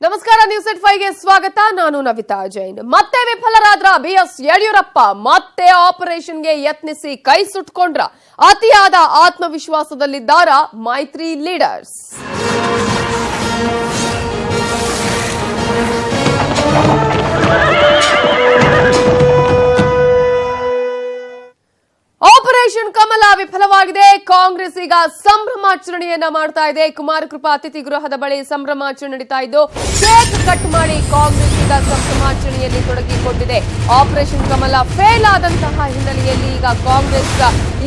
ನಮಸ್ಕಾರ ನ್ಯೂಸ್ ಎಟ್ 5 ಗೆ ಸ್ವಾಗತ. ನಾನು ನವಿತಾ ಜೈನ್. ಮತ್ತೆ ವಿಫಲರಾದ್ರ ಬಿಎಸ್ ಯಡಿಯೂರಪ್ಪ ಮತ್ತೆ ಆಪರೇಷನ್ಗೆ ಯತ್ನಿಸಿ ಕೈ ಸುಟ್ಕೊಂಡ್ರ. ಅತಿಯಾದ ಆತ್ಮವಿಶ್ವಾಸದಲ್ಲಿದ್ದಾರ ಮೈತ್ರಿ ಲೀಡರ್ಸ್. ಆಪರೇಷನ್ ಕಮಲ ವಿಫಲವಾಗಿದೆ. ಕಾಂಗ್ರೆಸ್ ಈಗ ಸಂಭ್ರಮಾಚರಣೆಯನ್ನ ಮಾಡ್ತಾ ಇದೆ. ಕುಮಾರಕೃಪಾ ಅತಿಥಿ ಗೃಹದ ಬಳಿ ಸಂಭ್ರಮಾಚರಣೆ ನಡೀತಾ ಇದ್ದು ಕೇಕ್ ಕಟ್ ಮಾಡಿ ಕಾಂಗ್ರೆಸ್ ಈಗ ಸಂಭ್ರಮಾಚರಣೆಯಲ್ಲಿ ತೊಡಗಿಕೊಂಡಿದೆ. ಆಪರೇಷನ್ ಕಮಲ ಫೇಲ್ ಆದಂತಹ ಹಿನ್ನೆಲೆಯಲ್ಲಿ ಈಗ ಕಾಂಗ್ರೆಸ್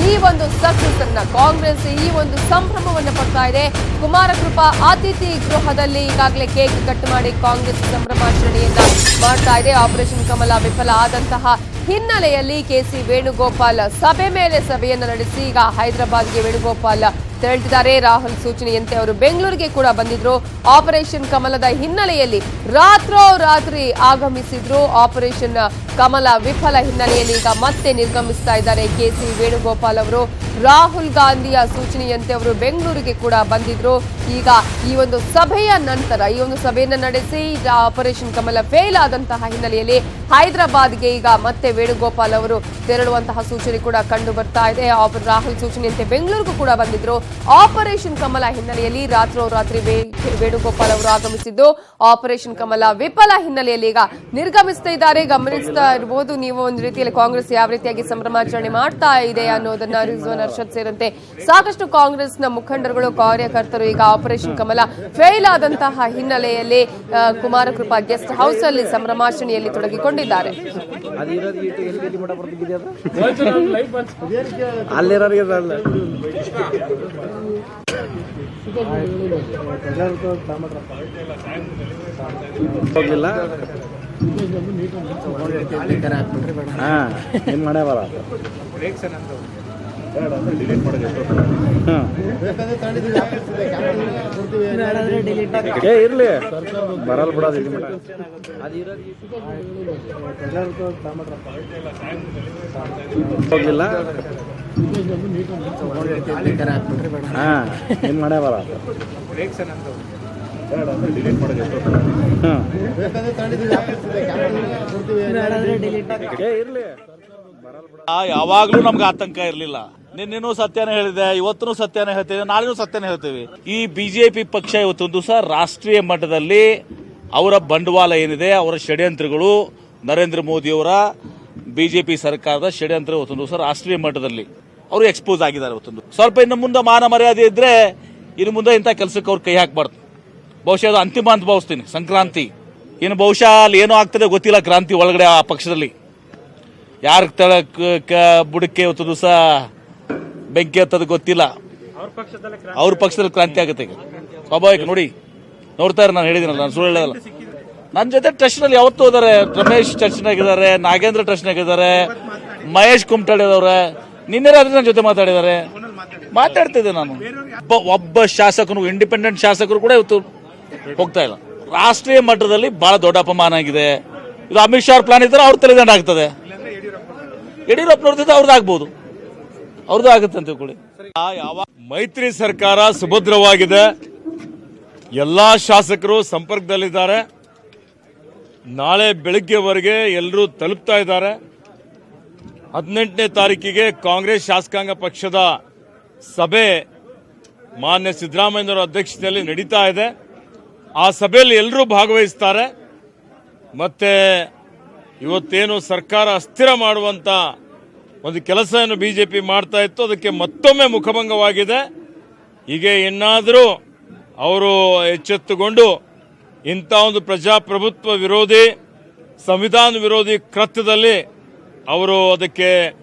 ಈ ಒಂದು ಸಕ್ಸಸ್ ಅನ್ನ ಕಾಂಗ್ರೆಸ್ ಈ ಒಂದು ಸಂಭ್ರಮವನ್ನು ಪಡ್ತಾ ಇದೆ. ಕುಮಾರಕೃಪಾ ಅತಿಥಿ ಗೃಹದಲ್ಲಿ ಈಗಾಗಲೇ ಕೇಕ್ ಕಟ್ ಮಾಡಿ ಕಾಂಗ್ರೆಸ್ ಸಂಭ್ರಮಾಚರಣೆಯನ್ನ ಮಾಡ್ತಾ ಇದೆ. ಆಪರೇಷನ್ ಕಮಲ ವಿಫಲ ಆದಂತಹ ಹಿನ್ನೆಲೆಯಲ್ಲಿ ಕೆಸಿ ವೇಣುಗೋಪಾಲ್ ಸಭೆ ಮೇಲೆ ಸಭೆಯನ್ನು ನಡೆಸಿ ಈಗ ಹೈದರಾಬಾದ್ಗೆ ವೇಣುಗೋಪಾಲ್ ತೆರಳಿದ್ದಾರೆ. ರಾಹುಲ್ ಸೂಚನೆಯಂತೆ ಅವರು ಬೆಂಗಳೂರಿಗೆ ಕೂಡ ಬಂದಿದ್ರು. ಆಪರೇಷನ್ ಕಮಲದ ಹಿನ್ನೆಲೆಯಲ್ಲಿ ರಾತ್ರೋರಾತ್ರಿ ಆಗಮಿಸಿದ್ರು. ಆಪರೇಷನ್ ಕಮಲ ವಿಫಲ ಹಿನ್ನೆಲೆಯಲ್ಲಿ ಈಗ ಮತ್ತೆ ನಿರ್ಗಮಿಸ್ತಾ ಇದ್ದಾರೆ ಕೆಸಿ ವೇಣುಗೋಪಾಲ್ ಅವರು. ರಾಹುಲ್ ಗಾಂಧಿಯ ಸೂಚನೆಯಂತೆ ಅವರು ಬೆಂಗಳೂರಿಗೆ ಕೂಡ ಬಂದಿದ್ರು. ಈಗ ಈ ಒಂದು ಸಭೆಯ ನಂತರ ಈ ಒಂದು ಸಭೆಯನ್ನು ನಡೆಸಿ ಆಪರೇಷನ್ ಕಮಲ ಫೇಲ್ ಆದಂತಹ ಹಿನ್ನೆಲೆಯಲ್ಲಿ ಹೈದರಾಬಾದ್ಗೆ ಈಗ ಮತ್ತೆ ವೇಣುಗೋಪಾಲ್ ಅವರು ತೆರಳುವಂತಹ ಸೂಚನೆ ಕೂಡ ಕಂಡು ಬರ್ತಾ ಇದೆ. ರಾಹುಲ್ ಸೂಚನೆಯಂತೆ ಬೆಂಗಳೂರಿಗೂ ಕೂಡ ಬಂದಿದ್ರು. ಆಪರೇಷನ್ ಕಮಲ ಹಿನ್ನೆಲೆಯಲ್ಲಿ ರಾತ್ರೋರಾತ್ರಿ ವೇಣುಗೋಪಾಲ್ ಅವರು ಆಗಮಿಸಿದ್ದು ಆಪರೇಷನ್ ಕಮಲ ವಿಫಲ ಹಿನ್ನೆಲೆಯಲ್ಲಿ ಈಗ ನಿರ್ಗಮಿಸ್ತಾ ಇದ್ದಾರೆ. ಗಮನಿಸ್ತಾ ಇರಬಹುದು ನೀವು ಒಂದು ರೀತಿಯಲ್ಲಿ ಕಾಂಗ್ರೆಸ್ ಯಾವ ರೀತಿಯಾಗಿ ಸಂಭ್ರಮಾಚರಣೆ ಮಾಡ್ತಾ ಇದೆ ಅನ್ನೋದನ್ನ. ರಿಜ್ವಾನ್ ಅರ್ಷದ್ ಸೇರಿದಂತೆ ಸಾಕಷ್ಟು ಕಾಂಗ್ರೆಸ್ನ ಮುಖಂಡರುಗಳು ಕಾರ್ಯಕರ್ತರು ಈಗ ಆಪರೇಷನ್ ಕಮಲ ಫೇಲ್ ಆದಂತಹ ಹಿನ್ನೆಲೆಯಲ್ಲಿ ಕುಮಾರಕೃಪಾ ಗೆಸ್ಟ್ ಹೌಸ್ ಅಲ್ಲಿ ಸಂಭ್ರಮಾಚರಣೆಯಲ್ಲಿ ತೊಡಗಿಕೊಂಡಿದ್ದಾರೆ. ಹೋಗ್ಲಿಲ್ಲ ಏನ್ ಮಾಡ್ಯಾವಲ್ಲ ಇರ್ಲಿ ಬರಲ್ ಬಿಡೋದು ಹೋಗ್ಲಿಲ್ಲ ಏನ್ ಮಾಡ್ಯಾವಲ್ಲ ಇರ್ಲಿ ಯಾವಾಗ್ಲೂ ನಮ್ಗೆ ಆತಂಕ ಇರಲಿಲ್ಲ. ನಿನ್ನೆನೂ ಸತ್ಯನೇ ಹೇಳಿದೆ, ಇವತ್ತೂ ಸತ್ಯನೇ ಹೇಳ್ತೇವೆ, ನಾಳೆನೂ ಸತ್ಯನೇ ಹೇಳ್ತೇವೆ. ಈ ಬಿಜೆಪಿ ಪಕ್ಷ ಇವತ್ತೊಂದು ದಿವಸ ರಾಷ್ಟ್ರೀಯ ಮಟ್ಟದಲ್ಲಿ ಅವರ ಬಂಡವಾಳ ಏನಿದೆ, ಅವರ ಷಡ್ಯಂತ್ರಗಳು, ನರೇಂದ್ರ ಮೋದಿಯವರ ಬಿಜೆಪಿ ಸರ್ಕಾರದ ಷಡ್ಯಂತ್ರ ಇವತ್ತೊಂದು ದಿವಸ ರಾಷ್ಟ್ರೀಯ ಮಟ್ಟದಲ್ಲಿ ಅವರು ಎಕ್ಸ್ಪೋಸ್ ಆಗಿದ್ದಾರೆ. ಇವತ್ತೊಂದು ಸ್ವಲ್ಪ ಇನ್ನು ಮುಂದೆ ಮಾನ ಮರ್ಯಾದೆ ಇದ್ರೆ ಇನ್ನು ಮುಂದೆ ಇಂಥ ಕೆಲಸಕ್ಕೆ ಅವ್ರು ಕೈ ಹಾಕಬಾರ್ದು. ಬಹುಶಃ ಅದು ಅಂತಿಮ ಅಂತ ಭಾವಿಸ್ತೀನಿ. ಸಂಕ್ರಾಂತಿ ಇನ್ನು ಬಹುಶಃ ಅಲ್ಲಿ ಏನೋ ಆಗ್ತದೆ ಗೊತ್ತಿಲ್ಲ. ಕ್ರಾಂತಿ ಒಳಗಡೆ ಆ ಪಕ್ಷದಲ್ಲಿ ಯಾರ ಬುಡಕ್ಕೆ ಇವತ್ತು ದಿವಸ ಬೆಂಕಿ ಹತ್ತದ ಗೊತ್ತಿಲ್ಲ. ಅವ್ರ ಪಕ್ಷದಲ್ಲಿ ಕ್ರಾಂತಿ ಆಗುತ್ತೆ ಈಗ ಸ್ವಾಭಾವಿಕ. ನೋಡ್ತಾರೆ, ನಾನು ಹೇಳಿದ್ದೀನಲ್ಲ, ನಾನು ಸುಳ್ಳು ಹೇಳಲ್ಲ. ನನ್ನ ಜೊತೆ ಟಚ್ನಲ್ಲಿ ಯಾವತ್ತೂ ಇದಾರೆ. ರಮೇಶ್ ಟಚ್ನಾಗಿದ್ದಾರೆ, ನಾಗೇಂದ್ರ ಟಚ್ನಾಗಿದ್ದಾರೆ, ಮಹೇಶ್ ಕುಮಟಳ್ಳಿ ಅವರೇ ನಿನ್ನೆ ರಾತ್ರಿ ನನ್ನ ಜೊತೆ ಮಾತಾಡ್ತಿದ್ದೆ ನಾನು. ಒಬ್ಬ ಶಾಸಕರು, ಇಂಡಿಪೆಂಡೆಂಟ್ ಶಾಸಕರು ಕೂಡ ಇವತ್ತು ಹೋಗ್ತಾ ಇಲ್ಲ. ರಾಷ್ಟ್ರೀಯ ಮಟ್ಟದಲ್ಲಿ ಬಹಳ ದೊಡ್ಡ ಅಪಮಾನ ಆಗಿದೆ. ಇದು ಅಮಿತ್ ಶಾ ಪ್ಲಾನ್ ಇದ್ದಾರೆ, ಅವ್ರ ತಲೆದಂಡ ಆಗ್ತದೆ. ಯಡಿಯೂರಪ್ಪನವ್ರದ್ದು ಅವ್ರದ್ದಾಗ್ಬೋದು, ಅವ್ರದ್ದು ಆಗುತ್ತೆ ಅಂತ ತಿಳ್ಕೊಳ್ಳಿ. ಮೈತ್ರಿ ಸರ್ಕಾರ ಸುಭದ್ರವಾಗಿದೆ. ಎಲ್ಲಾ ಶಾಸಕರು ಸಂಪರ್ಕದಲ್ಲಿದ್ದಾರೆ. ನಾಳೆ ಬೆಳಗ್ಗೆವರೆಗೆ ಎಲ್ಲರೂ ತಲುಪ್ತಾ ಇದ್ದಾರೆ. 18ನೇ ತಾರೀಕಿಗೆ ಕಾಂಗ್ರೆಸ್ ಶಾಸಕಾಂಗ ಪಕ್ಷದ ಸಭೆ ಮಾನ್ಯ ಸಿದ್ದರಾಮಯ್ಯನವರ ಅಧ್ಯಕ್ಷತೆಯಲ್ಲಿ ನಡೀತಾ ಇದೆ. ಆ ಸಭೆಯಲ್ಲಿ ಎಲ್ಲರೂ ಭಾಗವಹಿಸ್ತಾರೆ. ಮತ್ತೆ ಇವತ್ತೇನು ಸರ್ಕಾರ ಅಸ್ಥಿರ ಮಾಡುವಂತ ಒಂದು ಕೆಲಸವನ್ನು ಬಿಜೆಪಿ ಮಾಡ್ತಾ ಇತ್ತು, ಅದಕ್ಕೆ ಮತ್ತೊಮ್ಮೆ ಮುಖಭಂಗವಾಗಿದೆ. ಹೀಗೆ ಇನ್ನಾದರೂ ಅವರು ಎಚ್ಚೆತ್ತುಕೊಂಡು ಇಂಥ ಒಂದು ಪ್ರಜಾಪ್ರಭುತ್ವ ವಿರೋಧಿ, ಸಂವಿಧಾನ ವಿರೋಧಿ ಕೃತ್ಯದಲ್ಲಿ ಅವರು ಅದಕ್ಕೆ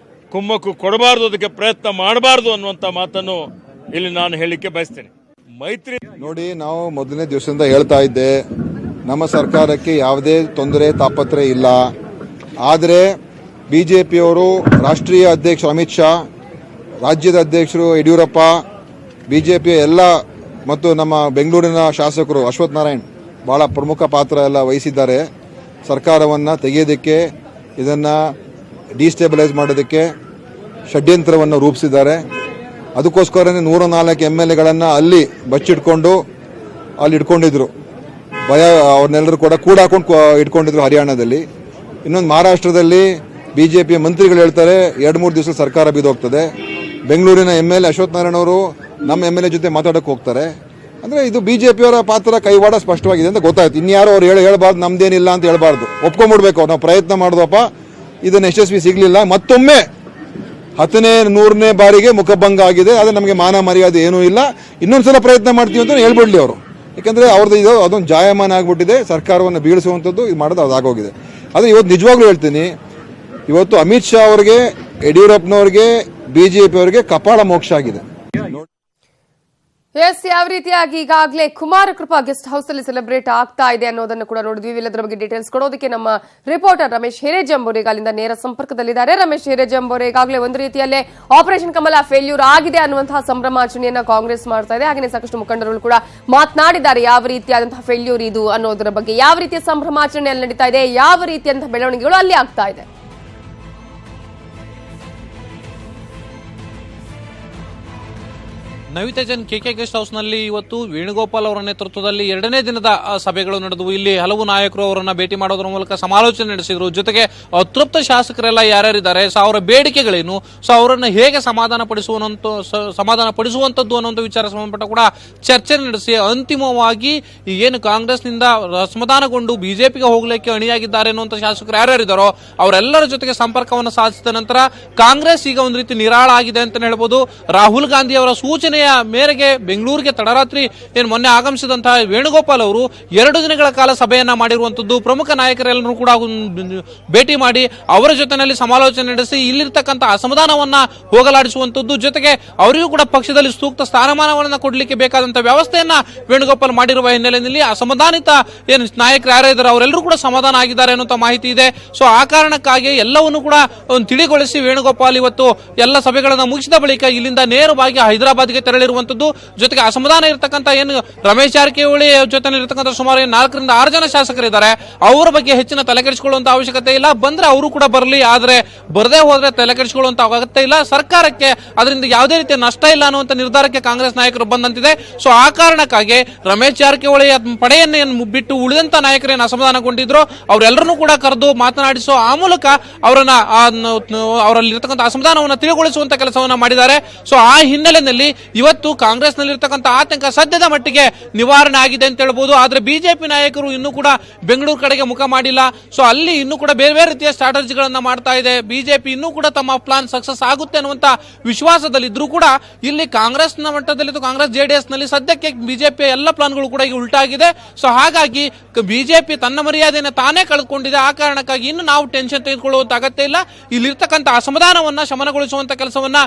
ಕುಮ್ಮಕ್ಕು ಕೊಡಬಾರದು, ಅದಕ್ಕೆ ಪ್ರಯತ್ನ ಮಾಡಬಾರದು ಅನ್ನುವಂಥ ಮಾತನ್ನು ಇಲ್ಲಿ ನಾನು ಹೇಳಲಿಕ್ಕೆ ಬಯಸ್ತೇನೆ. ಮೈತ್ರಿ ನೋಡಿ, ನಾವು ಮೊದಲನೇ ದಿವಸದಿಂದ ಹೇಳ್ತಾ ಇದ್ದೆ, ನಮ್ಮ ಸರ್ಕಾರಕ್ಕೆ ಯಾವುದೇ ತೊಂದರೆ ತಾಪತ್ರೆ ಇಲ್ಲ. ಆದರೆ ಬಿಜೆಪಿಯವರು ರಾಷ್ಟ್ರೀಯ ಅಧ್ಯಕ್ಷ ಅಮಿತ್ ಶಾ, ರಾಜ್ಯದ ಅಧ್ಯಕ್ಷರು ಯಡಿಯೂರಪ್ಪ, ಬಿಜೆಪಿಯ ಎಲ್ಲ ಮತ್ತು ನಮ್ಮ ಬೆಂಗಳೂರಿನ ಶಾಸಕರು ಅಶ್ವಥ್ ನಾರಾಯಣ್ ಬಹಳ ಪ್ರಮುಖ ಪಾತ್ರ ಎಲ್ಲ ವಹಿಸಿದ್ದಾರೆ. ಸರ್ಕಾರವನ್ನು ತೆಗೆಯೋದಕ್ಕೆ, ಇದನ್ನು ಡಿಸ್ಟೇಬಲೈಸ್ ಮಾಡೋದಕ್ಕೆ ಷಡ್ಯಂತ್ರವನ್ನು ರೂಪಿಸಿದ್ದಾರೆ. ಅದಕ್ಕೋಸ್ಕರನೇ 104 MLAಗಳನ್ನು ಅಲ್ಲಿ ಬಚ್ಚಿಟ್ಕೊಂಡು ಅಲ್ಲಿ ಇಟ್ಕೊಂಡಿದ್ರು. ಭಯ ಅವ್ರನ್ನೆಲ್ಲರೂ ಕೂಡ ಹಾಕೊಂಡು ಇಟ್ಕೊಂಡಿದ್ರು ಹರಿಯಾಣದಲ್ಲಿ. ಇನ್ನೊಂದು ಮಹಾರಾಷ್ಟ್ರದಲ್ಲಿ ಬಿಜೆಪಿಯ ಮಂತ್ರಿಗಳು ಹೇಳ್ತಾರೆ 2-3 ದಿವಸ ಸರ್ಕಾರ ಬಿದ್ದೋಗ್ತದೆ. ಬೆಂಗಳೂರಿನ MLA ಅಶ್ವಥ್ ನಾರಾಯಣ ಅವರು ನಮ್ಮ MLA ಜೊತೆ ಮಾತಾಡಕ್ಕೆ ಹೋಗ್ತಾರೆ. ಅಂದ್ರೆ ಇದು ಬಿಜೆಪಿಯವರ ಪಾತ್ರ ಕೈವಾಡ ಸ್ಪಷ್ಟವಾಗಿದೆ ಅಂತ ಗೊತ್ತಾಯ್ತು. ಇನ್ಯಾರೋ ಅವ್ರು ಹೇಳ್ಬಾರ್ದು ನಮ್ದೇನಿಲ್ಲ ಅಂತ ಹೇಳ್ಬಾರ್ದು, ಒಪ್ಕೊಂಡ್ಬಿಡ್ಬೇಕು. ನಾವು ಪ್ರಯತ್ನ ಮಾಡಿದಪ್ಪ, ಇದನ್ನ ಯಶಸ್ವಿ ಸಿಗ್ಲಿಲ್ಲ, ಮತ್ತೊಮ್ಮೆ 10ನೇ 100ನೇ ಬಾರಿಗೆ ಮುಖಭಂಗ ಆಗಿದೆ, ಆದರೆ ನಮಗೆ ಮಾನ ಮರ್ಯಾದೆ ಏನೂ ಇಲ್ಲ, ಇನ್ನೊಂದ್ಸಲ ಪ್ರಯತ್ನ ಮಾಡ್ತೀವಿ ಅಂತ ಹೇಳ್ಬಿಡ್ಲಿ ಅವರು. ಯಾಕಂದ್ರೆ ಅವ್ರದ್ದು ಇದು ಅದೊಂದು ಜಾಯಮಾನ ಆಗ್ಬಿಟ್ಟಿದೆ, ಸರ್ಕಾರವನ್ನು ಬೀಳಿಸುವಂಥದ್ದು ಇದು ಮಾಡೋದು ಅದಾಗೋಗಿದೆ. ಆದರೆ ಇವತ್ತು ನಿಜವಾಗ್ಲೂ ಹೇಳ್ತೀನಿ, ಇವತ್ತು ಅಮಿತ್ ಶಾ ಅವರಿಗೆ, ಯಡಿಯೂರಪ್ಪನವ್ರಿಗೆ, ಬಿಜೆಪಿ ಅವರಿಗೆ ಕಪಾಳ ಮೋಕ್ಷ ಆಗಿದೆ. ಎಸ್, ಯಾವ ರೀತಿಯಾಗಿ ಈಗಾಗಲೇ ಕುಮಾರ ಕೃಪಾ ಗೆಸ್ಟ್ ಹೌಸ್ ಅಲ್ಲಿ ಸೆಲೆಬ್ರೇಟ್ ಆಗ್ತಾ ಇದೆ ಅನ್ನೋದನ್ನು ಕೂಡ ನೋಡಿದ್ವಿ. ಇವೆಲ್ಲದರ ಬಗ್ಗೆ ಡೀಟೇಲ್ಸ್ ಕೊಡೋದಕ್ಕೆ ನಮ್ಮ ರಿಪೋರ್ಟರ್ ರಮೇಶ್ ಹಿರೇಜಂಬೋರೆ ಅಲ್ಲಿಂದ ನೇರ ಸಂಪರ್ಕದಲ್ಲಿದ್ದಾರೆ. ರಮೇಶ್ ಹಿರೇಜಂಬೋರೆ, ಈಗಾಗಲೇ ಒಂದು ರೀತಿಯಲ್ಲೇ ಆಪರೇಷನ್ ಕಮಲ ಫೇಲ್ಯೂರ್ ಆಗಿದೆ ಅನ್ನುವಂತಹ ಸಂಭ್ರಮಾಚರಣೆಯನ್ನ ಕಾಂಗ್ರೆಸ್ ಮಾಡ್ತಾ ಇದೆ. ಹಾಗೆ ಸಾಕಷ್ಟು ಮುಖಂಡರು ಕೂಡ ಮಾತನಾಡಿದ್ದಾರೆ ಯಾವ ರೀತಿಯಾದಂತಹ ಫೇಲ್ಯೂರ್ ಇದು ಅನ್ನೋದರ ಬಗ್ಗೆ, ಯಾವ ರೀತಿಯ ಸಂಭ್ರಮಾಚರಣೆ ಅಲ್ಲಿ ನಡೀತಾ ಇದೆ, ಯಾವ ರೀತಿಯಂತಹ ಬೆಳವಣಿಗೆಗಳು ಅಲ್ಲಿ ಆಗ್ತಾ ಇದೆ. ನವಿತೇಜನ್ ಕೆಕೆ ಗೆಸ್ಟ್ ಹೌಸ್ ನಲ್ಲಿ ಇವತ್ತು ವೇಣುಗೋಪಾಲ್ ಅವರ ನೇತೃತ್ವದಲ್ಲಿ 2ನೇ ದಿನದ ಸಭೆಗಳು ನಡೆದವು. ಇಲ್ಲಿ ಹಲವು ನಾಯಕರು ಅವರನ್ನ ಭೇಟಿ ಮಾಡೋದ್ರ ಮೂಲಕ ಸಮಾಲೋಚನೆ ನಡೆಸಿದ್ರು. ಜೊತೆಗೆ ಅತೃಪ್ತ ಶಾಸಕರೆಲ್ಲ ಯಾರ್ಯಾರಿದ್ದಾರೆ, ಅವರ ಬೇಡಿಕೆಗಳೇನು, ಅವರನ್ನ ಹೇಗೆ ಸಮಾಧಾನ ಪಡಿಸುವಂತದ್ದು ಅನ್ನೋ ವಿಚಾರ ಸಂಬಂಧಪಟ್ಟ ಕೂಡ ಚರ್ಚೆ ನಡೆಸಿ ಅಂತಿಮವಾಗಿ ಏನು ಕಾಂಗ್ರೆಸ್ನಿಂದ ಅಸಮಾಧಾನಗೊಂಡು ಬಿಜೆಪಿಗೆ ಹೋಗ್ಲಿಕ್ಕೆ ಅಣಿಯಾಗಿದ್ದಾರೆ ಅನ್ನುವಂಥ ಶಾಸಕರು ಯಾರ್ಯಾರಿದ್ದಾರೋ ಅವರೆಲ್ಲರ ಜೊತೆಗೆ ಸಂಪರ್ಕವನ್ನು ಸಾಧಿಸಿದ ನಂತರ ಕಾಂಗ್ರೆಸ್ ಈಗ ಒಂದು ರೀತಿ ನಿರಾಳ ಆಗಿದೆ ಅಂತ ಹೇಳ್ಬೋದು. ರಾಹುಲ್ ಗಾಂಧಿ ಅವರ ಸೂಚನೆ ಮೇರೆಗೆ ಬೆಂಗಳೂರಿಗೆ ತಡರಾತ್ರಿ ಏನು ಮೊನ್ನೆ ಆಗಮಿಸಿದಂತಹ ವೇಣುಗೋಪಾಲ್ ಅವರು 2 ದಿನಗಳ ಕಾಲ ಸಭೆಯನ್ನ ಮಾಡಿರುವಂತದ್ದು. ಪ್ರಮುಖ ನಾಯಕರೆಲ್ಲರೂ ಕೂಡ ಭೇಟಿ ಮಾಡಿ ಅವರ ಜೊತೆಯಲ್ಲಿ ಸಮಾಲೋಚನೆ ನಡೆಸಿ ಇಲ್ಲಿರ್ತಕ್ಕಂಥ ಅಸಮಾಧಾನವನ್ನ ಹೋಗಲಾಡಿಸುವಂತದ್ದು, ಜೊತೆಗೆ ಅವರಿಗೂ ಕೂಡ ಪಕ್ಷದಲ್ಲಿ ಸೂಕ್ತ ಸ್ಥಾನಮಾನವನ್ನ ಕೊಡಲಿಕ್ಕೆ ಬೇಕಾದಂತಹ ವ್ಯವಸ್ಥೆಯನ್ನ ವೇಣುಗೋಪಾಲ್ ಮಾಡಿರುವ ಹಿನ್ನೆಲೆಯಲ್ಲಿ ಅಸಮಾಧಾನಿತ ಏನು ನಾಯಕರು ಯಾರಿದ್ದಾರೆ ಅವರೆಲ್ಲರೂ ಕೂಡ ಸಮಾಧಾನ ಆಗಿದ್ದಾರೆ ಅನ್ನುವಂತ ಮಾಹಿತಿ ಇದೆ. ಆ ಕಾರಣಕ್ಕಾಗಿ ಎಲ್ಲವನ್ನು ಕೂಡ ತಿಳಿಗೊಳಿಸಿ ವೇಣುಗೋಪಾಲ್ ಇವತ್ತು ಎಲ್ಲ ಸಭೆಗಳನ್ನ ಮುಗಿಸಿದ ಬಳಿಕ ಇಲ್ಲಿಂದ ನೇರವಾಗಿ ಹೈದರಾಬಾದ್ಗೆ ತೆರಳಿರುವಂತದ್ದು. ಜೊತೆಗೆ ಅಸಮಾಧಾನ ಇರತಕ್ಕಂಥ ಏನು ರಮೇಶ್ ಜಾರಕಿಹೊಳಿ ಜೊತೆ ಇರತಕ್ಕಂಥ ಸುಮಾರು 4 ರಿಂದ 6 ಜನ ಶಾಸಕರಿದ್ದಾರೆ, ಅವರ ಬಗ್ಗೆ ಹೆಚ್ಚಿನ ತಲೆಕೆಡಿಸಿಕೊಳ್ಳುವಂತ ಅವಶ್ಯಕತೆ ಇಲ್ಲ. ಬಂದ್ರೆ ಅವರು ಕೂಡ ಬರಲಿ, ಆದ್ರೆ ಬರದೇ ಹೋದ್ರೆ ತಲೆಕೆಡಿಸಿಕೊಳ್ಳುವಂತ ಅಗತ್ಯ ಇಲ್ಲ. ಸರ್ಕಾರಕ್ಕೆ ಅದರಿಂದ ಯಾವುದೇ ರೀತಿಯ ನಷ್ಟ ಇಲ್ಲ ಅನ್ನುವಂತ ನಿರ್ಧಾರಕ್ಕೆ ಕಾಂಗ್ರೆಸ್ ನಾಯಕರು ಬಂದಂತಿದೆ. ಆ ಕಾರಣಕ್ಕಾಗಿ ರಮೇಶ್ ಜಾರಕಿಹೊಳಿ ಪಡೆಯನ್ನು ಬಿಟ್ಟು ಉಳಿದಂತ ನಾಯಕರೇನು ಅಸಮಾಧಾನಗೊಂಡಿದ್ರು ಅವರೆಲ್ಲರನ್ನೂ ಕೂಡ ಕರೆದು ಮಾತನಾಡಿಸೋ ಆ ಮೂಲಕ ಅವರಲ್ಲಿ ಇರತಕ್ಕಂಥ ಅಸಮಾಧಾನವನ್ನು ತಿಳಿಗೊಳಿಸುವಂತ ಕೆಲಸವನ್ನ ಮಾಡಿದ್ದಾರೆ. ಆ ಹಿನ್ನೆಲೆಯಲ್ಲಿ ಇವತ್ತು ಕಾಂಗ್ರೆಸ್ ನಲ್ಲಿರ್ತಕ್ಕಂಥ ಆತಂಕ ಸದ್ಯದ ಮಟ್ಟಿಗೆ ನಿವಾರಣೆ ಆಗಿದೆ ಅಂತ ಹೇಳ್ಬೋದು. ಆದ್ರೆ ಬಿಜೆಪಿ ನಾಯಕರು ಇನ್ನೂ ಕೂಡ ಬೆಂಗಳೂರು ಕಡೆಗೆ ಮುಖ ಮಾಡಿಲ್ಲ. ಅಲ್ಲಿ ಇನ್ನೂ ಕೂಡ ಬೇರೆ ಬೇರೆ ರೀತಿಯ ಸ್ಟ್ರಾಟಜಿಗಳನ್ನ ಮಾಡ್ತಾ ಇದೆ. ಬಿಜೆಪಿ ಇನ್ನೂ ಕೂಡ ತಮ್ಮ ಪ್ಲಾನ್ ಸಕ್ಸಸ್ ಆಗುತ್ತೆ ಅನ್ನುವಂತ ವಿಶ್ವಾಸದಲ್ಲಿದ್ರು ಕೂಡ ಇಲ್ಲಿ ಕಾಂಗ್ರೆಸ್ನ ಮಟ್ಟದಲ್ಲಿ ಕಾಂಗ್ರೆಸ್ ಜೆಡಿಎಸ್ ನಲ್ಲಿ ಸದ್ಯಕ್ಕೆ ಬಿಜೆಪಿಯ ಎಲ್ಲ ಪ್ಲಾನ್ಗಳು ಕೂಡ ಈಗ ಉಲ್ಟಾಗಿದೆ. ಹಾಗಾಗಿ ಬಿಜೆಪಿ ತನ್ನ ಮರ್ಯಾದೆಯನ್ನು ತಾನೇ ಕಳೆದುಕೊಂಡಿದೆ. ಆ ಕಾರಣಕ್ಕಾಗಿ ಇನ್ನು ನಾವು ಟೆನ್ಷನ್ ತೆಗೆದುಕೊಳ್ಳುವಂತ ಅಗತ್ಯ ಇಲ್ಲ. ಇಲ್ಲಿರ್ತಕ್ಕಂಥ ಅಸಮಾಧಾನವನ್ನ ಶಮನಗೊಳಿಸುವಂತ ಕೆಲಸವನ್ನ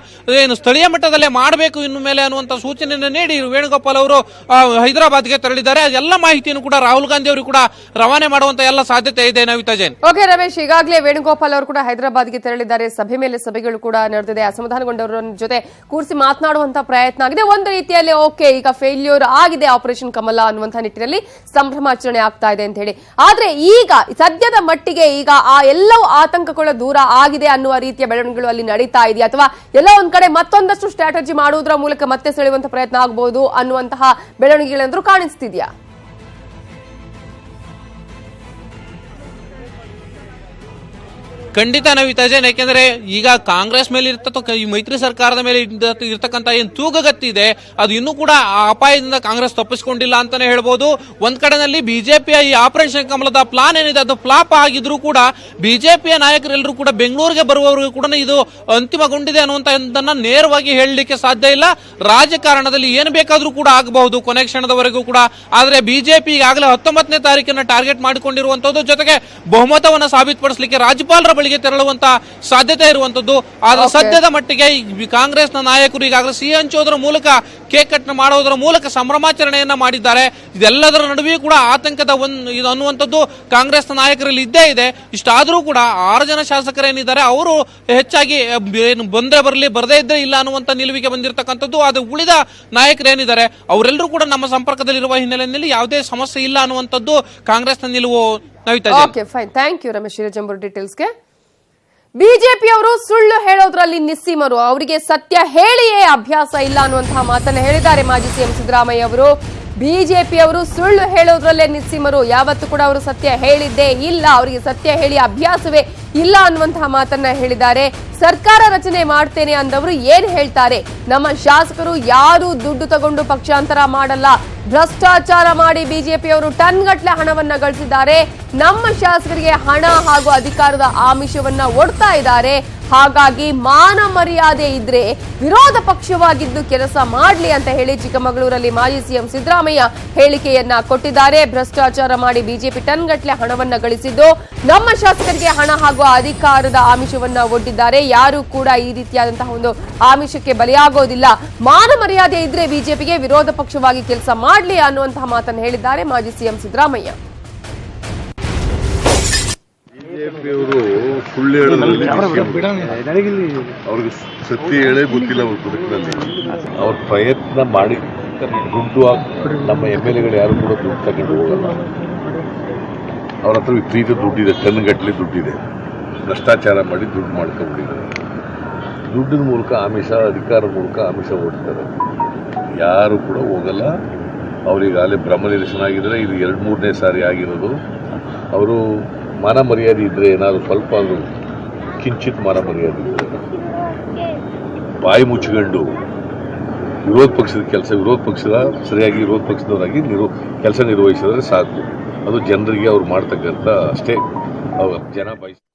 ಏನು ಸ್ಥಳೀಯ ಮಟ್ಟದಲ್ಲೇ ಮಾಡಬೇಕು ಇನ್ನು ಮೇಲೆ ಅನ್ನುವಂತ ಸೂಚನೆಯನ್ನು ನೀಡಿ ವೇಣುಗೋಪಾಲ್ ಅವರು ಹೈದರಾಬಾದ್ಗೆ ತೆರಳಿದ್ದಾರೆ. ಎಲ್ಲ ಮಾಹಿತಿಯನ್ನು ಕೂಡ ರಾಹುಲ್ ಗಾಂಧಿ ಅವರು ಕೂಡ ರವಾನೆ ಮಾಡುವಂತ ಎಲ್ಲ ಸಾಧ್ಯತೆ ಇದೆ. ನವಿತಾ ಜೈನ್. ಓಕೆ ರಮೇಶ್, ಈಗಾಗಲೇ ವೇಣುಗೋಪಾಲ್ ಅವರು ಕೂಡ ಹೈದರಾಬಾದ್ಗೆ ತೆರಳಿದ್ದಾರೆ. ಸಭೆ ಮೇಲೆ ಸಭೆಗಳು ಕೂಡ ನಡೆದಿದೆ. ಅಸಮಾಧಾನಗೊಂಡವರ ಜೊತೆ ಕೂರಿಸಿ ಮಾತನಾಡುವಂತಹ ಪ್ರಯತ್ನ ಆಗಿದೆ. ಒಂದು ರೀತಿಯಲ್ಲಿ ಓಕೆ, ಈಗ ಫೇಲ್ಯೂರ್ ಆಗಿದೆ ಆಪರೇಷನ್ ಕಮಲ ಅನ್ನುವಂತಹ ನಿಟ್ಟಿನಲ್ಲಿ ಸಂಭ್ರಮಾಚರಣೆ ಆಗ್ತಾ ಇದೆ ಅಂತ ಹೇಳಿ. ಆದ್ರೆ ಈಗ ಸದ್ಯದ ಮಟ್ಟಿಗೆ ಈಗ ಆ ಎಲ್ಲವೂ ಆತಂಕಗಳು ದೂರ ಆಗಿದೆ ಅನ್ನುವ ರೀತಿಯ ಬೆಳವಣಿಗೆಗಳು ಅಲ್ಲಿ ನಡೀತಾ ಇದೆಯಾ, ಅಥವಾ ಎಲ್ಲ ಒಂದ್ ಕಡೆ ಮತ್ತೊಂದಷ್ಟು ಸ್ಟ್ರಾಟಜಿ ಮಾಡುವುದರ ಮೂಲಕ ಮತ್ತೆ ಸೆಳೆಯುವಂತಹ ಪ್ರಯತ್ನ ಆಗಬಹುದು ಅನ್ನುವಂತಹ ಬೆಳವಣಿಗೆಗಳಂದ್ರೂ ಕಾಣಿಸ್ತಿದ್ಯಾ? ಖಂಡಿತ ನವಿತಾ ಜೈನ್. ಯಾಕೆಂದ್ರೆ ಈಗ ಕಾಂಗ್ರೆಸ್ ಮೇಲೆ ಈ ಮೈತ್ರಿ ಸರ್ಕಾರದ ಮೇಲೆ ಇರ್ತಕ್ಕಂಥ ಏನ್ ತೂಗಗತ್ತಿ ಇದೆ ಅದು ಇನ್ನೂ ಕೂಡ ಆ ಅಪಾಯದಿಂದ ಕಾಂಗ್ರೆಸ್ ತಪ್ಪಿಸಿಕೊಂಡಿಲ್ಲ ಅಂತಾನೆ ಹೇಳ್ಬೋದು. ಒಂದ್ ಕಡೆನಲ್ಲಿ ಬಿಜೆಪಿಯ ಈ ಆಪರೇಷನ್ ಕಮಲದ ಪ್ಲಾನ್ ಏನಿದೆ ಅದು ಫ್ಲಾಪ್ ಆಗಿದ್ರು ಕೂಡ ಬಿಜೆಪಿಯ ನಾಯಕರೆಲ್ಲರೂ ಕೂಡ ಬೆಂಗಳೂರಿಗೆ ಬರುವವರೆಗೂ ಕೂಡ ಇದು ಅಂತಿಮಗೊಂಡಿದೆ ಅನ್ನುವಂತದನ್ನ ನೇರವಾಗಿ ಹೇಳಲಿಕ್ಕೆ ಸಾಧ್ಯ ಇಲ್ಲ. ರಾಜಕಾರಣದಲ್ಲಿ ಏನು ಬೇಕಾದ್ರೂ ಕೂಡ ಆಗಬಹುದು ಕೊನೆ ಕ್ಷಣದವರೆಗೂ ಕೂಡ. ಆದ್ರೆ ಬಿಜೆಪಿ ಈಗಾಗಲೇ 19ನೇ ತಾರೀಕನ್ನ ಟಾರ್ಗೆಟ್ ಮಾಡಿಕೊಂಡಿರುವಂತದ್ದು, ಜೊತೆಗೆ ಬಹುಮತವನ್ನು ಸಾಬೀತುಪಡಿಸಲಿಕ್ಕೆ ರಾಜ್ಯಪಾಲರ ಬಳಿಗೆ ತೆರಳುವಂತ ಸಾಧ್ಯತೆ ಇರುವಂತದ್ದು. ಆದ್ರೆ ಸದ್ಯದ ಮಟ್ಟಿಗೆ ಕಾಂಗ್ರೆಸ್ನ ನಾಯಕರು ಈಗಾಗಲೇ ಸಿಹಿ ಹಂಚೋದ್ರ ಮೂಲಕ, ಕೇಕ್ ಕಟ್ ಮಾಡೋದ್ರ ಮೂಲಕ ಸಂಭ್ರಮಾಚರಣೆಯನ್ನ ಮಾಡಿದ್ದಾರೆ. ಇದೆಲ್ಲದರ ನಡುವೆಯೂ ಕೂಡ ಆತಂಕದ ಇದು ಅನ್ನುವಂಥದ್ದು ಕಾಂಗ್ರೆಸ್ನ ನಾಯಕರಲ್ಲಿ ಇದ್ದೇ ಇದೆ. ಇಷ್ಟಾದರೂ ಕೂಡ 6 ಜನ ಶಾಸಕರೇನಿದ್ದಾರೆ ಅವರು ಹೆಚ್ಚಾಗಿ ಬಂದ್ರೆ ಬರಲಿ, ಬರದೇ ಇದ್ರೆ ಇಲ್ಲ ಅನ್ನುವಂತ ನಿಲುವಿಗೆ ಬಂದಿರತಕ್ಕಂಥದ್ದು. ಅದು ಉಳಿದ ನಾಯಕರೇನಿದ್ದಾರೆ ಅವರೆಲ್ಲರೂ ಕೂಡ ನಮ್ಮ ಸಂಪರ್ಕದಲ್ಲಿರುವ ಹಿನ್ನೆಲೆಯಲ್ಲಿ ಯಾವುದೇ ಸಮಸ್ಯೆ ಇಲ್ಲ ಅನ್ನುವಂಥದ್ದು ಕಾಂಗ್ರೆಸ್ನ ನಿಲುವು. Okay fine, thank you Ramesh Hirejambur ಡೀಟೇಲ್ಸ್ಗೆ. ಬಿಜೆಪಿಯವರು ಸುಳ್ಳು ಹೇಳೋದ್ರಲ್ಲಿ ನಿಸ್ಸೀಮರು, ಅವರಿಗೆ ಸತ್ಯ ಹೇಳಿಯೇ ಅಭ್ಯಾಸ ಇಲ್ಲ ಅನ್ನುವಂತಹ ಮಾತನ್ನ ಹೇಳಿದ್ದಾರೆ ಮಾಜಿ ಸಿಎಂ ಸಿದ್ದರಾಮಯ್ಯ ಅವರು. ಬಿಜೆಪಿಯವರು ಸುಳ್ಳು ಹೇಳೋದ್ರಲ್ಲೇ ನಿಸ್ಸೀಮರು. ಯಾವತ್ತೂ ಕೂಡ ಅವರು ಸತ್ಯ ಹೇಳಿದ್ದೇ ಇಲ್ಲ, ಅವರಿಗೆ ಸತ್ಯ ಹೇಳಿ ಅಭ್ಯಾಸವೇ ಇಲ್ಲ ಅನ್ನುವಂತಹ ಮಾತನ್ನ ಹೇಳಿದ್ದಾರೆ. ಸರ್ಕಾರ ರಚನೆ ಮಾಡ್ತೇನೆ ಅಂದವರು ಏನ್ ಹೇಳ್ತಾರೆ? ನಮ್ಮ ಶಾಸಕರು ಯಾರು ದುಡ್ಡು ತಗೊಂಡು ಪಕ್ಷಾಂತರ ಮಾಡಲ್ಲ, ಭ್ರಷ್ಟಾಚಾರ ಮಾಡಿ ಬಿಜೆಪಿಯವರು ಟನ್ಗಟ್ಲೆ ಹಣವನ್ನ ಗಳಿಸಿದ್ದಾರೆ. ನಮ್ಮ ಶಾಸಕರಿಗೆ ಹಣ ಹಾಗೂ ಅಧಿಕಾರದ ಆಮಿಷವನ್ನ ಒಡ್ತಾ ಇದ್ದಾರೆ. ಹಾಗಾಗಿ ಮಾನ ಮರ್ಯಾದೆ ಇದ್ರೆ ವಿರೋಧ ಪಕ್ಷವಾಗಿದ್ದು ಕೆಲಸ ಮಾಡ್ಲಿ ಅಂತ ಹೇಳಿ ಚಿಕ್ಕಮಗಳೂರಲ್ಲಿ ಮಾಜಿ ಸಿಎಂ ಸಿದ್ದರಾಮಯ್ಯ ಹೇಳಿಕೆಯನ್ನ ಕೊಟ್ಟಿದ್ದಾರೆ. ಭ್ರಷ್ಟಾಚಾರ ಮಾಡಿ ಬಿಜೆಪಿ ಟನ್ಗಟ್ಲೆ ಹಣವನ್ನ ಗಳಿಸಿದ್ದು, ನಮ್ಮ ಶಾಸಕರಿಗೆ ಹಣ ಹಾಗೂ ಅಧಿಕಾರದ ಆಮಿಷವನ್ನ ಒಡ್ಡಿದ್ದಾರೆ. ಯಾರು ಕೂಡ ಈ ರೀತಿಯಾದಂತಹ ಒಂದು ಆಮಿಷಕ್ಕೆ ಬಲಿಯಾಗೋದಿಲ್ಲ. ಮಾನ ಮರ್ಯಾದೆ ಇದ್ರೆ ಬಿಜೆಪಿಗೆ ವಿರೋಧ ಪಕ್ಷವಾಗಿ ಕೆಲಸ ಮಾಡ್ಲಿ ಅನ್ನುವಂತಹ ಮಾತನ್ನು ಹೇಳಿದ್ದಾರೆ ಮಾಜಿ ಸಿಎಂ ಸಿದ್ದರಾಮಯ್ಯ. ಬಿಜೆಪಿಯವರು ಸುಳ್ಳು ಹೇಳೋದ್ರಲ್ಲಿ ಅವ್ರಿಗೆ ಸತ್ಯ ಹೇಳೇ ಗೊತ್ತಿಲ್ಲ. ಅವ್ರ ಬದುಕಿನಲ್ಲಿ ಅವ್ರ ಪ್ರಯತ್ನ ಮಾಡಿ ದುಡ್ಡು ನಮ್ಮ MLAಗಳು ಯಾರು ಕೂಡ ದುಡ್ಡು ತಗೊಂಡು ಹೋಗಲ್ಲ. ಅವ್ರ ಹತ್ರ ವಿಪರೀತ ದುಡ್ಡಿದೆ, ಟನ್ಗಟ್ಟಲೆ ದುಡ್ಡಿದೆ. ಭ್ರಷ್ಟಾಚಾರ ಮಾಡಿ ದುಡ್ಡು ಮಾಡ್ಕೊಂಡ್ಬಿಟ್ಟಿದ್ದಾರೆ. ದುಡ್ಡಿನ ಮೂಲಕ ಆಮಿಷ, ಅಧಿಕಾರದ ಮೂಲಕ ಆಮಿಷ ಓಡ್ತಾರೆ. ಯಾರು ಕೂಡ ಹೋಗಲ್ಲ. ಅವರಿಗಾಗಲೇ ಬ್ರಹ್ಮ ನಿರಸನ ಆಗಿದ್ರೆ ಇದು 2-3ನೇ ಸಾರಿ ಆಗಿರೋದು. ಅವರು ಮಾನ ಮರ್ಯಾದೆ ಇದ್ದರೆ ಏನಾದರೂ ಸ್ವಲ್ಪ ಅದು ಕಿಂಚಿತ್ ಮಾನ ಮರ್ಯಾದೆ ಇದ್ದರೆ ಬಾಯಿ ಮುಚ್ಚಿಕೊಂಡು ವಿರೋಧ ಪಕ್ಷದ ಕೆಲಸ ವಿರೋಧ ಪಕ್ಷದ ಸರಿಯಾಗಿ ವಿರೋಧ ಪಕ್ಷದವರಾಗಿ ಕೆಲಸ ನಿರ್ವಹಿಸಿದ್ರೆ ಸಾಕು. ಅದು ಜನರಿಗೆ ಅವ್ರು ಮಾಡ್ತಕ್ಕಂಥ ಅಷ್ಟೇ ಜನ ಬಯಸ್ತಾರೆ.